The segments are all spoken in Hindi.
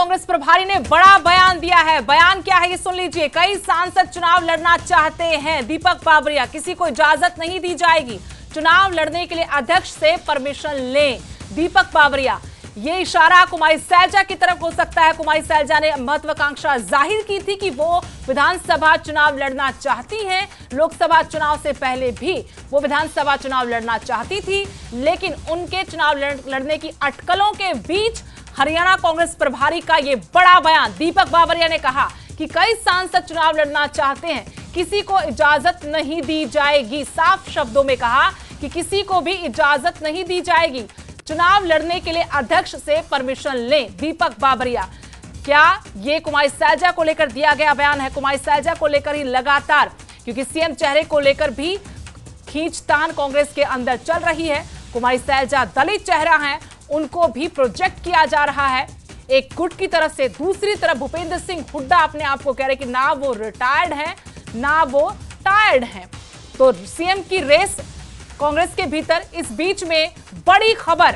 कांग्रेस प्रभारी ने बड़ा बयान दिया है। बयान क्या है ये सुन लीजिए। कई सांसद चुनाव लड़ना चाहते हैं। दीपक बाबरिया, किसी को इजाजत नहीं दी जाएगी। चुनाव लड़ने के लिए अध्यक्ष से परमिशन लें। दीपक बाबरिया, ये इशारा कुमारी सैलजा की तरफ हो सकता है। कुमारी सैलजा ने महत्वाकांक्षा जाहिर की थी कि वो विधानसभा चुनाव लड़ना चाहती हैं। लोकसभा चुनाव से पहले भी वो विधानसभा चुनाव लड़ना चाहती थी, लेकिन उनके चुनाव लड़ने की अटकलों के बीच हरियाणा कांग्रेस प्रभारी का ये बड़ा बयान। दीपक बाबरिया ने कहा कि कई सांसद चुनाव लड़ना चाहते हैं, किसी को इजाजत नहीं दी जाएगी। साफ शब्दों में कहा कि किसी को भी इजाजत नहीं दी जाएगी। चुनाव लड़ने के लिए अध्यक्ष से परमिशन लें। दीपक बाबरिया, क्या ये कुमारी सैलजा को लेकर दिया गया बयान है? कुमारी सैलजा को लेकर ही लगातार, क्योंकि सीएम चेहरे को लेकर भी खींचतान कांग्रेस के अंदर चल रही है। कुमारी सैलजा दलित चेहरा है, उनको भी प्रोजेक्ट किया जा रहा है एक गुट की तरफ से। दूसरी तरफ भूपेंद्र सिंह हुड्डा अपने आप को कह रहे कि ना वो रिटायर्ड है ना वो टायर्ड है। तो सीएम की रेस कांग्रेस के भीतर। इस बीच में बड़ी खबर,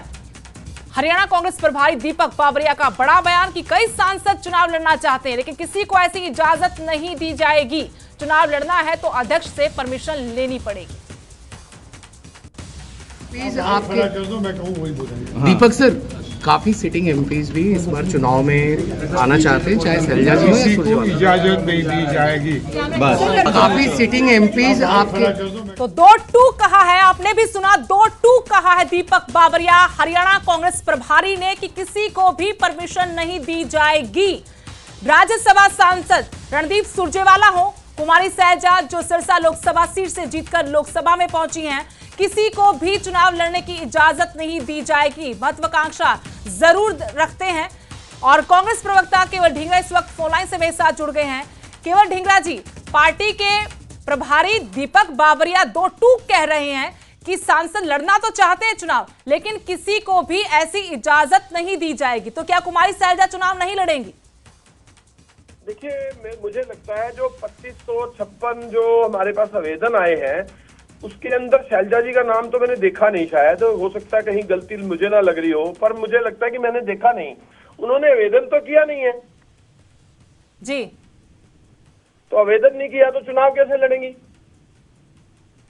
हरियाणा कांग्रेस प्रभारी दीपक बाबरिया का बड़ा बयान कि कई सांसद चुनाव लड़ना चाहते हैं, लेकिन किसी को ऐसी इजाजत नहीं दी जाएगी। चुनाव लड़ना है तो अध्यक्ष से परमिशन लेनी पड़ेगी। प्लीज आपके दीपक सर, काफी सिटिंग एमपीज भी इस बार चुनाव में आना चाहते हैं, चाहे सैलजा जी हो या सुरजेवाला। इजाजत नहीं दी जाएगी। बस काफी सिटिंग एमपीज आपके। तो 2-2 कहा है, आपने भी सुना, 2-2 कहा है दीपक बाबरिया हरियाणा कांग्रेस प्रभारी ने कि किसी को भी परमिशन नहीं दी जाएगी। राज्यसभा सांसद रणदीप सुरजेवाला हो, कुमारी सैलजा जो सिरसा लोकसभा सीट से जीतकर लोकसभा में पहुंची हैं, किसी को भी चुनाव लड़ने की इजाजत नहीं दी जाएगी। महत्वाकांक्षा जरूर रखते हैं। और कांग्रेस प्रवक्ता केवल ढींगरा इस वक्त फोन लाइन से मेरे साथ जुड़ गए हैं। केवल ढींगरा जी, पार्टी के प्रभारी दीपक बाबरिया 2-2 कह रहे हैं कि सांसद लड़ना तो चाहते हैं चुनाव, लेकिन किसी को भी ऐसी इजाजत नहीं दी जाएगी। तो क्या कुमारी सैलजा चुनाव नहीं लड़ेंगी? देखिए, मुझे लगता है जो 2556 जो हमारे पास आवेदन आए हैं उसके अंदर शैलजा जी का नाम तो मैंने देखा नहीं। शायद हो सकता है कहीं गलती मुझे ना लग रही हो, पर मुझे लगता है कि मैंने देखा नहीं। उन्होंने आवेदन तो किया नहीं है जी, तो आवेदन नहीं किया तो चुनाव कैसे लड़ेंगी?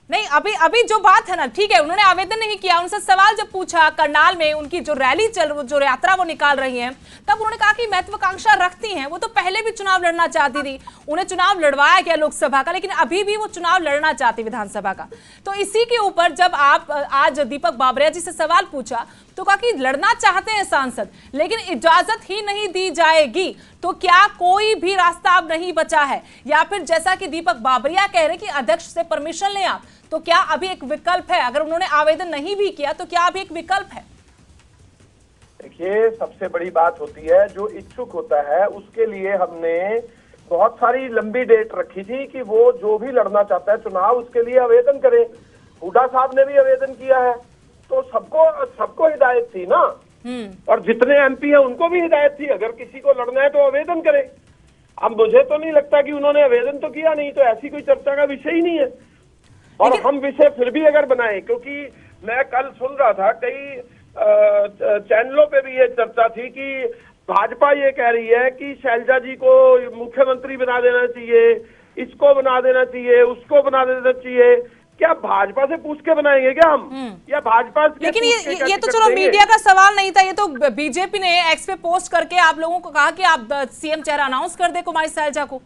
नहीं, अभी जो बात है ना, ठीक है, उन्होंने आवेदन नहीं किया। उनसे सवाल जब पूछा करनाल में उनकी जो रैली जो यात्रा वो निकाल रही हैं, तब उन्होंने कहा कि महत्वाकांक्षा रखती हैं। वो तो पहले भी चुनाव लड़ना चाहती थी, उन्हें चुनाव लड़वाया गया लोकसभा का, लेकिन अभी भी वो चुनाव लड़ना चाहती विधानसभा का। तो इसी के ऊपर जब आप आज दीपक बाबरिया जी से सवाल पूछा तो कहा कि लड़ना चाहते हैं सांसद, लेकिन इजाजत ही नहीं दी जाएगी। तो क्या कोई भी रास्ता अब नहीं बचा है, या फिर जैसा कि दीपक बाबरिया कह रहे कि अध्यक्ष से परमिशन लें आप, तो क्या अभी एक विकल्प है? अगर उन्होंने आवेदन नहीं भी किया तो क्या अभी एक विकल्प है? देखिए, सबसे बड़ी बात होती है जो इच्छुक होता है उसके लिए हमने बहुत सारी लंबी डेट रखी थी कि वो जो भी लड़ना चाहता है चुनाव उसके लिए आवेदन करे। हुड्डा साहब ने भी आवेदन किया है, तो सबको हिदायत थी ना, और जितने एमपी हैं उनको भी हिदायत थी अगर किसी को लड़ना है तो आवेदन करे। अब मुझे तो नहीं लगता कि उन्होंने आवेदन तो किया नहीं, तो ऐसी कोई चर्चा का विषय ही नहीं है। और हम विषय फिर भी अगर बनाए, क्योंकि मैं कल सुन रहा था कई चैनलों पे भी ये चर्चा थी कि भाजपा ये कह रही है कि शैलजा जी को मुख्यमंत्री बना देना चाहिए, इसको बना देना चाहिए, उसको बना देना चाहिए। क्या भाजपा से पूछ के बनाएंगे क्या हम, या भाजपा? लेकिन ये तो चलो मीडिया का सवाल नहीं था, ये तो बीजेपी ने एक्स पे पोस्ट करके आप लोगों को कहा कि आप सीएम चेहरा अनाउंस कर दे कुमारी सैलजा को।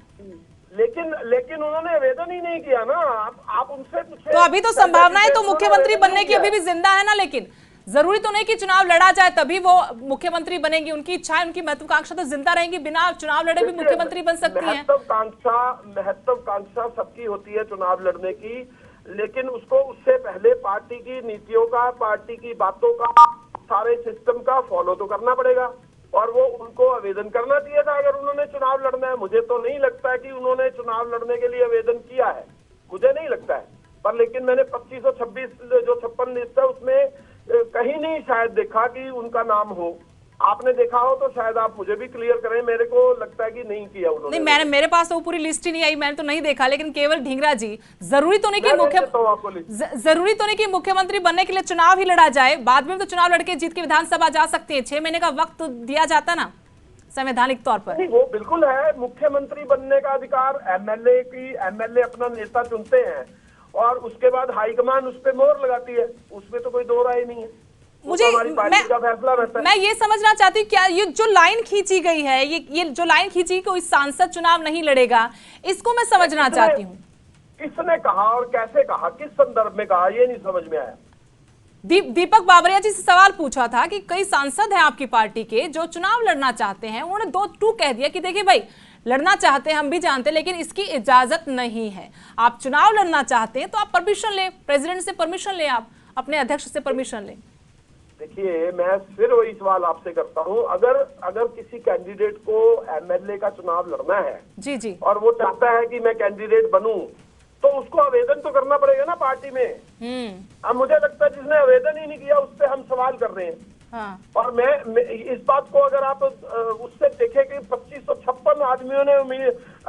लेकिन उन्होंने आवेदन ही नहीं किया ना। आप उनसे पूछे। तो अभी तो संभावनाएं तो मुख्यमंत्री बनने की अभी भी जिंदा है ना, लेकिन जरूरी तो नहीं कि चुनाव लड़ा जाए तभी वो मुख्यमंत्री बनेगी। उनकी इच्छाएं, उनकी महत्वाकांक्षा तो जिंदा रहेंगी, बिना चुनाव लड़े भी मुख्यमंत्री बन सकती हैं। महत्वाकांक्षा सबकी होती है चुनाव लड़ने की, लेकिन उसको उससे पहले पार्टी की नीतियों का, पार्टी की बातों का, सारे सिस्टम का फॉलो तो करना पड़ेगा। और वो उनको आवेदन करना चाहिए था अगर उन्होंने चुनाव लड़ना है। मुझे तो नहीं लगता है कि उन्होंने चुनाव लड़ने के लिए आवेदन किया है, मुझे नहीं लगता है। पर लेकिन मैंने 2526 जो 56 लिस्ट है उसमें कहीं नहीं शायद देखा कि उनका नाम हो। आपने देखा हो तो शायद आप मुझे भी क्लियर करें। मेरे को लगता है कि नहीं किया उन्होंने। नहीं, मेरे पास तो पूरी लिस्ट ही नहीं आई, मैंने तो नहीं देखा। लेकिन केवल ढींगरा जी, जरूरी तो नहीं कि मुख्यमंत्री बनने के लिए चुनाव ही लड़ा जाए, बाद में तो चुनाव लड़के जीत के विधानसभा जा सकते हैं। 6 महीने का वक्त तो दिया जाता ना, संवैधानिक तौर पर? नहीं, वो बिल्कुल है, मुख्यमंत्री बनने का अधिकार एमएलए अपना नेता चुनते हैं और उसके बाद हाईकमान उस पर मोहर लगाती है, उसमें तो कोई दो राय नहीं है। मुझे हमारी पार्टी का फैसला रहता है। मैं ये समझना चाहती हूँ, क्या ये जो लाइन खींची गई है, ये जो लाइन खींची कोई सांसद चुनाव नहीं लड़ेगा, इसको मैं समझना चाहती हूँ। किसने कहा और कैसे कहा, किस संदर्भ में कहा, ये नहीं समझ में आया। दीपक बाबरिया जी से सवाल पूछा था कि कई सांसद हैं आपकी पार्टी के जो चुनाव लड़ना चाहते हैं, उन्होंने 2-2 कह दिया कि देखिए भाई, लड़ना चाहते हैं हम भी जानते हैं, लेकिन इसकी इजाजत नहीं है। आप चुनाव लड़ना चाहते हैं तो आप परमिशन लें, प्रेसिडेंट से परमिशन लें, आप अपने अध्यक्ष से परमिशन लें। देखिए, मैं फिर वही सवाल आपसे करता हूं, अगर किसी कैंडिडेट को एमएलए का चुनाव लड़ना है जी जी, और वो चाहता है कि मैं कैंडिडेट बनूं, तो उसको आवेदन तो करना पड़ेगा ना पार्टी में। अब मुझे लगता है जिसने आवेदन ही नहीं किया उससे हम सवाल कर रहे हैं। हाँ। और मैं इस बात को अगर आप उससे देखें कि 2556 आदमियों ने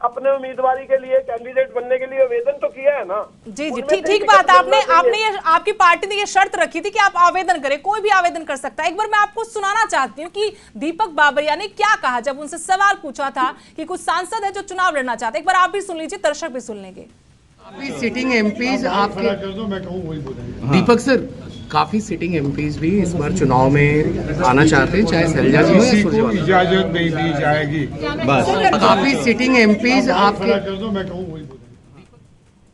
अपने उम्मीदवारी के लिए, कैंडिडेट बनने के लिए आवेदन तो किया है ना। जी जी, ठीक बात। आपने ये, आपकी पार्टी ने ये शर्त रखी थी कि आप आवेदन करें, कोई भी आवेदन कर सकता है। एक बार मैं आपको सुनाना चाहती हूँ कि दीपक बाबरिया ने क्या कहा जब उनसे सवाल पूछा था कि कुछ सांसद है जो चुनाव लड़ना चाहते हैं। एक बार आप भी सुन लीजिए, दर्शक भी सुन लेंगे। सिटिंग एमपीज आपके, दीपक सर, काफी सिटिंग एमपीज भी इस बार चुनाव में आना चाहते हैं, चाहे शैलजा जी हो या सुरजेवाला। इजाजत नहीं दी जाएगी। बस काफी सिटिंग एमपीज आपके,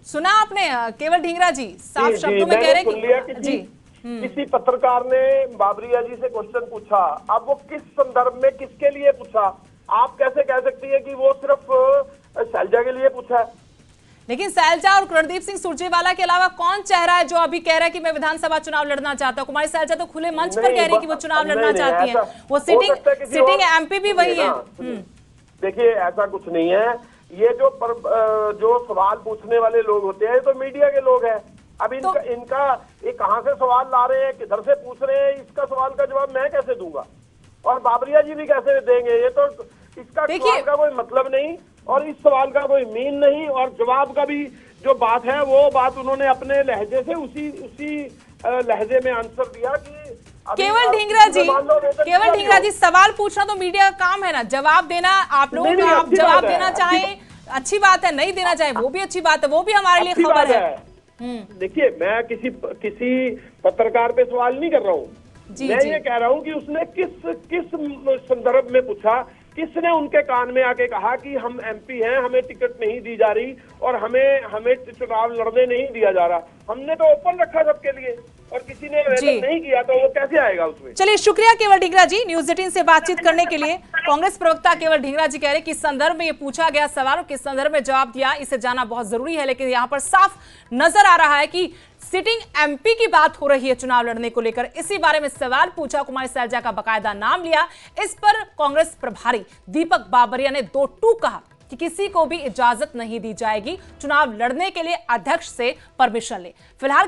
सुना आपने केवल ढींगरा जी साफ शब्दों में कह रहे हैं कि किसी पत्रकार ने बाबरिया जी से क्वेश्चन पूछा, अब वो किस संदर्भ में किसके लिए पूछा, आप कैसे कह सकती है कि वो सिर्फ शैलजा के लिए पूछा है? लेकिन शैलजा और रणदीप सिंह सुरजेवाला के अलावा कौन चेहरा है जो अभी कह रहा है कि मैं विधानसभा चुनाव लड़ना चाहता हूँ? कुमारी शैलजा तो खुले मंच पर कह रही है कि वो चुनाव लड़ना चाहती है, वो सिटिंग एमपी भी वही है। देखिए, ऐसा कुछ नहीं है। ये जो सवाल पूछने वाले लोग होते हैं तो मीडिया के लोग हैं। अब इनका ये कहां से सवाल ला रहे हैं, किधर से पूछ रहे हैं, इसका सवाल का जवाब मैं कैसे दूंगा और बाबरिया जी भी कैसे देंगे? ये तो इसका सवाल का कोई मतलब नहीं और इस सवाल का कोई मीन नहीं, और जवाब का भी जो बात है वो बात उन्होंने अपने लहजे से उसी लहजे में आंसर दिया कि केवल ढींगरा जी सवाल पूछना तो मीडिया का काम है ना, जवाब देना आप लोगों को, आप जवाब देना चाहें अच्छी बात है, नहीं देना चाहे वो भी अच्छी बात है, वो भी हमारे लिए खबर है। देखिए, मैं किसी पत्रकार पे सवाल नहीं कर रहा हूँ, मैं ये कह रहा हूँ कि उसने किस संदर्भ में पूछा, किसने उनके कान में आके कहा कि हम एमपी हैं, हमें टिकट नहीं दी जा रही और हमें चुनाव लड़ने नहीं दिया जा रहा। हमने तो ओपन रखा सबके लिए और किसी ने आवेदन नहीं किया, तो वो कैसे आएगा उसमें? चलिए, शुक्रिया केवल ढींगरा जी न्यूज़ 18 से बातचीत करने के लिए। कांग्रेस प्रवक्ता केवल ढींगरा जी कह रहे कि किस संदर्भ में ये पूछा गया सवाल और किस संदर्भ में जवाब दिया, इसे जाना बहुत जरूरी है। लेकिन यहाँ पर साफ नजर आ रहा है कि सिटिंग एमपी की बात हो रही है चुनाव लड़ने को लेकर। इसी बारे में सवाल पूछा, कुमारी शैलजा का बकायदा नाम लिया। इस पर कांग्रेस प्रभारी दीपक बाबरिया ने 2-2 कहा कि किसी को भी इजाजत नहीं दी जाएगी, चुनाव लड़ने के लिए अध्यक्ष से परमिशन ले। फिलहाल